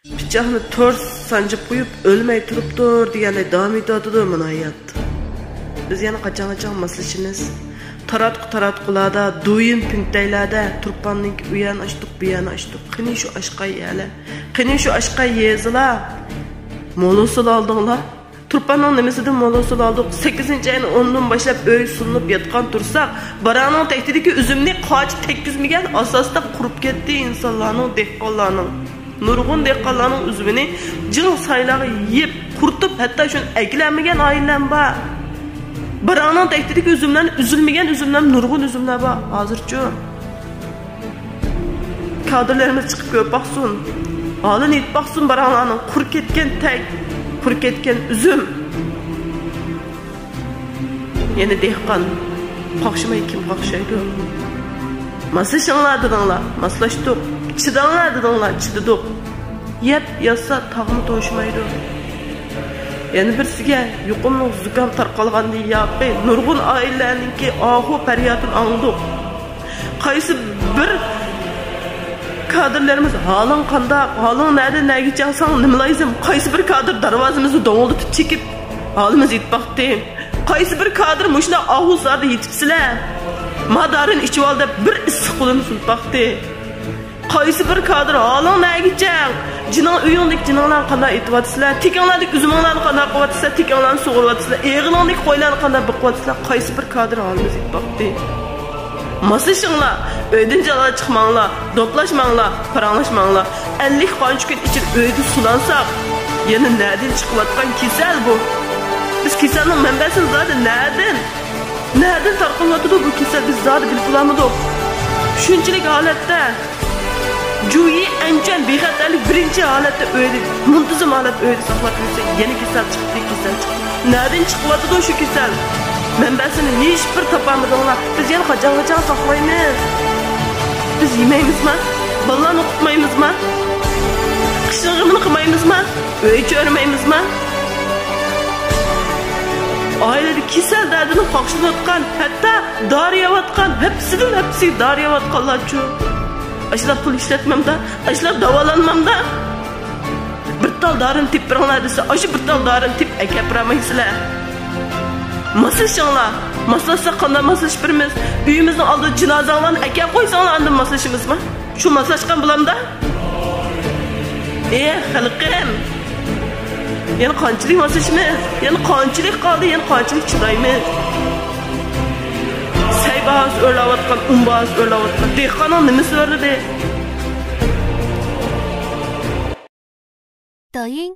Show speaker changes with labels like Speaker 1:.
Speaker 1: Pichaqni to'rt sanjib qo'yib o'lmay turibdir deganday davom etadi mana hayot. Biz yana qachon maslashimiz. Taratqularda, do'yin punktaylarda turpanning u yana açtık, bu yana açtık. Qani shu aşqa yala. Qani shu aşqa yezila. Molosul aldinglar. Turpanning nimasidan molosul aldık? 8-ayning 10dan boshlab öy sulinib yotgan tursak, baraning taktidagi uzumni qochib tekkizmagan asosda qurib ketdi insonlarning, dehqonlarning. Nurg'un dehqonlarning uzumini jin saylağı yeb, qurtib, hatto shuni eklanmagan oilalar bor. Baraning taktidagi uzumlar, üzülmagan uzumlar, nurg'un uzumlar bor. Hozircha kadrlarimiz chiqib ko'p baxsun. Alın et baxsun baranglarning qurib ketgan tak, qurib ketgan uzum. Yana dehqon qoqshmay kim qoqshaydi? Maslashinglar dedinglar, maslashdik. Chidanglar dedinglar, chididik. Yeb yasa tag'mi to'shmaydi. Yana birsiga yuqumli zukam tarqalganda yapay nurg'un oilalarningki ohu faryodini angdik. Qaysi bir kadrlarimiz halın qandaq, halın nerede nega changsang nimalaysim? Qaysi bir kadr darvozamizni do'ng'iltib chekib halimiz yetmoqda. Qaysi bir kadr mushuna ahuzlarda yetibsizlar. Madarin ichib oldi bir issiq qo'lini sulpaqdi. Qaysi bir kadr halın nega chang? Jinon uyingdek jinonlarni qanday etyapsizlar? Tikonglardek uzumlarni qanday qilyapsizlar? Tikonglarni sug'uryapsizlar. Eg'ilingdek qo'ylarni qanday biqyapsizlar? Qaysi bir kadr halimiz yetmoqda. Maslashinglar, uydan jala chiqmanglar, do'plashmanglar, paranglashmanglar. 50 qancha kun ichib uyda sulansak, yana nereden chiqayotgan kasal bu? Biz kasalning manbasini zaten nereden tarqalyapti bu kasal? Biz zaten bilib olamidik. Shunchalik holatda Juyi ancha bexatarlik birinchi holatda uyda, muntazam holatda uyda saqlab tursa, yana kasal chiqdi. Nereden chiqyapti shu kasal? Manbasini hech bir topamadinglar. Biz yana qachon saqlaymiz? Biz yemaymizmi? Bolalarni o'qitmaymizmi? Qishlig'imini qilmaymizmi? Uy ko'rmaymizmi? Oilada kasal dardini qoqishlayotgan, hatto doriyotgan, hepsi doriyotganlar-chu. Ashlar pul ishlatmamda, ashlar davolanmamda. Bir tal dorini teppiringlar desa, o'sha bir tal dorini tep akapiramaysizlar. Maslashinglar, maslashsa qanday maslash birimiz? Uyimizning oldida jinozanglarni akab qo'ysanglar, andan maslashimizmi? Shu maslashgan bulamda? Xalqim. Yana qanchalik maslashimiz? Yana qanchalik qoldi? Yana qanchalik chidaymiz? Saybas o'rlayotgan, umbas o'rlayotgan. Dehqonning nimasi o'rladi?
Speaker 2: 抖音